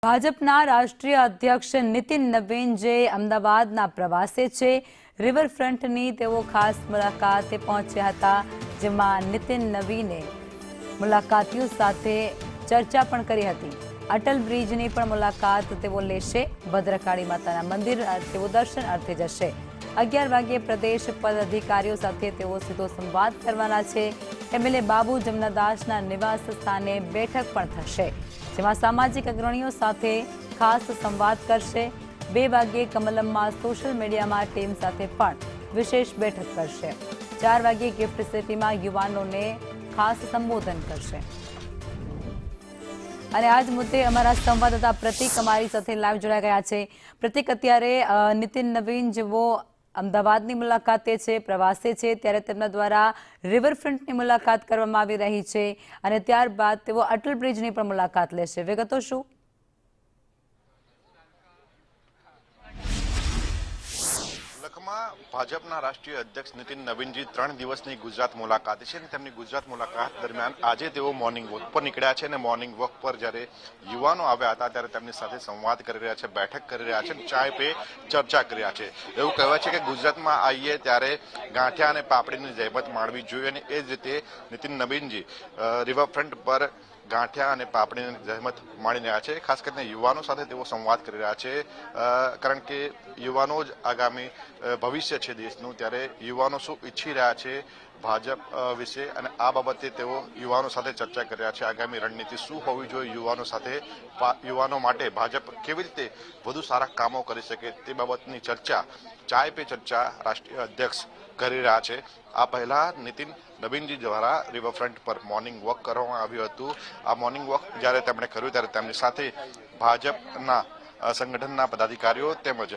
ભાજપના રાષ્ટ્રીય અધ્યક્ષ નીતિન નવીન જે અમદાવાદના પ્રવાસે છે, રિવરફ્રન્ટની તેઓ ખાસ મુલાકાતે પહોંચ્યા હતા, જેમાં નીતિન નવીને મુલાકાતીઓ સાથે ચર્ચા પણ કરી હતી। અટલ બ્રિજની પણ મુલાકાત તેઓ લેશે। ભદ્રકાળી માતાના મંદિર તેઓ દર્શન અર્થે જશે। 11 વાગ્યે પ્રદેશ પદાધિકારીઓ સાથે તેઓ સીધો સંવાદ કરવાના છે। એમએલએ બાબુ જમનાદાસના નિવાસ સ્થાને બેઠક પણ થશે, જેમાં સામાજિક અગ્રણીઓ સાથે ખાસ સંવાદ કરશે। 2 વાગ્યે કમલમમાં સોશિયલ મીડિયામાં ટીમ સાથે પણ વિશેષ બેઠક કરશે। 4 વાગ્યે ગિફ્ટ સિટીમાં યુવાનોને ખાસ સંબોધન કરશે। અને આજ મુદ્દે અમારા સંવાદદાતા પ્રતિક અમારી સાથે લાઈવ જોડાઈ ગયા છે। પ્રતિક, અત્યારે નીતિન નવીન જેવો અમદાવાદની મુલાકાતે છે, પ્રવાસે છે, ત્યારે તેમના દ્વારા રિવરફ્રન્ટની મુલાકાત કરવામાં આવી રહી છે અને ત્યારબાદ તેઓ અટલ બ્રિજની પણ મુલાકાત લેશે। વિગતો શું? ભાજપના રાષ્ટ્રીય અધ્યક્ષ નીતિન નવીનજી 3 દિવસની ગુજરાત મુલાકાતે છે અને તેમની ગુજરાત મુલાકાત દરમિયાન આજે તેઓ મોર્નિંગ વોક પર નીકળ્યા છે અને મોર્નિંગ વોક પર જ્યારે યુવાનો આવ્યા હતા ત્યારે તેમની સાથે સંવાદ કરી રહ્યા છે, બેઠક કરી રહ્યા છે, ચાય પે ચર્ચા કરી રહ્યા છે। એવું કહેવાય છે કે ગુજરાતમાં આવીએ ત્યારે ગાંઠિયા અને પાપડીની જહેમત માણવી જોઈએ અને એ જ રીતે નીતિન નવીનજી રિવરફ્રન્ટ પર ગાંઠિયા અને પાપડીની જહેમત માણી રહ્યા છે। ખાસ કરીને યુવાનો સાથે તેઓ સંવાદ કરી રહ્યા છે, કારણ કે યુવાનો જ આગામી ભવિષ્ય છે દેશનું, ત્યારે યુવાનો શું ઈચ્છી રહ્યા છે ભાજપ વિશે અને આ બાબતે તેઓ યુવાનો સાથે ચર્ચા કરી રહ્યા છે। આગામી રણનીતિ શું હોવી જોઈએ યુવાનો સાથે, યુવાનો માટે ભાજપ કેવી રીતે વધુ સારા કામો કરી શકે તે બાબતની ચર્ચા, ચાય પે ચર્ચા રાષ્ટ્રીય અધ્યક્ષ કરી રહ્યા છે। આ પહેલા નીતિન નવીનજી દ્વારા રિવરફ્રન્ટ પર મોર્નિંગ વોક કરવામાં આવ્યું હતું। આ મોર્નિંગ વોક જ્યારે તેમણે કર્યું ત્યારે તેમની સાથે ભાજપના સંગઠનના પદાધિકારીઓ તેમજ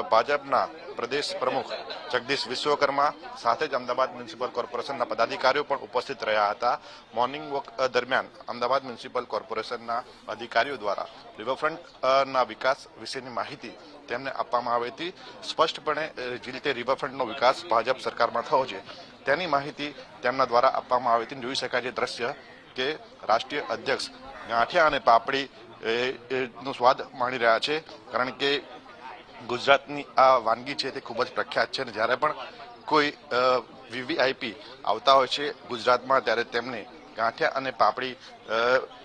ભાજપના પ્રદેશ પ્રમુખ જગદીશ વિશ્વકર્મા સાથે જ અમદાવાદ મ્યુનિસિપલ કોર્પોરેશનના પદાધિકારીઓ પણ ઉપસ્થિત રહ્યા હતા। મોર્નિંગ વોક દરમિયાન અમદાવાદ મ્યુનિસિપલ કોર્પોરેશનના અધિકારીઓ દ્વારા રિવરફ્રન્ટના વિકાસ વિશેની માહિતી તેમને આપવામાં આવી હતી। સ્પષ્ટપણે જે રીતે રિવરફ્રન્ટનો વિકાસ ભાજપ સરકારમાં થયો છે તેની માહિતી તેમના દ્વારા આપવામાં આવી હતી। જોઈ શકાય છે દ્રશ્ય કે રાષ્ટ્રીય અધ્યક્ષ ગાંઠિયા અને પાપડી નો સ્વાદ માણી રહ્યા છે, કારણ કે ગુજરાતની આ વાનગી છે તે ખૂબ જ પ્રખ્યાત છે અને જ્યારે પણ કોઈ વીવીઆઈપી આવતા હોય છે ગુજરાતમાં ત્યારે તેમને ગાંઠિયા અને પાપડી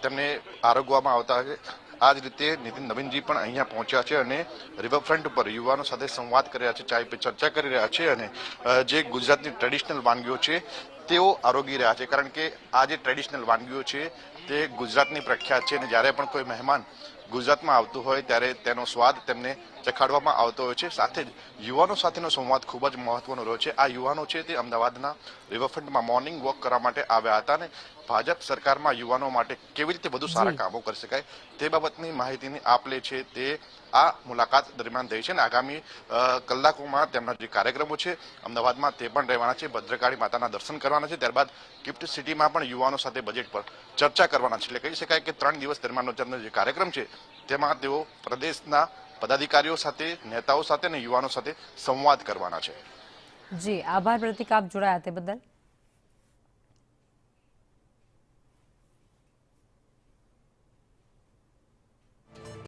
તેમને આરોગવામાં આવતા હોય છે। આ જ રીતે નીતિન નવીનજી પણ અહીંયા પહોંચ્યા છે અને રિવરફ્રન્ટ પર યુવાનો સાથે સંવાદ કરી રહ્યા છે, ચાય પે ચર્ચા કરી રહ્યા છે અને જે ગુજરાતની ટ્રેડિશનલ વાનગીઓ છે તેઓ આરોગી રહ્યા છે, કારણ કે આ જે ટ્રેડિશનલ વાનગીઓ છે તે ગુજરાતની પ્રખ્યાત છે અને જ્યારે પણ કોઈ મહેમાન ગુજરાતમાં આવતું હોય ત્યારે તેનો સ્વાદ તેમને ચખાડવામાં આવતો હોય છે। સાથે જ યુવાનો સાથેનો સંવાદ ખૂબ જ મહત્વનો રહ્યો છે। આ યુવાનો છે તે અમદાવાદના રિવરફ્રન્ટમાં મોર્નિંગ વોક કરવા માટે આવ્યા હતા અને ભાજપ સરકારમાં યુવાનો માટે કેવી રીતે વધુ સારા કામો કરી શકાય તે બાબતની માહિતીની આપ-લે છે તે આ મુલાકાત દરમિયાન થઈ છે અને આગામી કલાકોમાં તેમના જે કાર્યક્રમો છે અમદાવાદમાં તે પણ રહેવાના છે। ભદ્રકાળી માતાના દર્શન કરવાના છે, ત્યારબાદ ગિફ્ટ સિટીમાં પણ યુવાનો સાથે બજેટ પર ચર્ચા કરવાના છે। એટલે કહી શકાય કે 3 દિવસ દરમિયાનનો તેમનો જે કાર્યક્રમ છે તેમાં તેઓ પ્રદેશના પદાધિકારીઓ સાથે, નેતાઓ સાથે અને યુવાનો સાથે સંવાદ કરવાના છે। જી, આભાર પ્રતિક, આપ જોડાયા તે બદલ।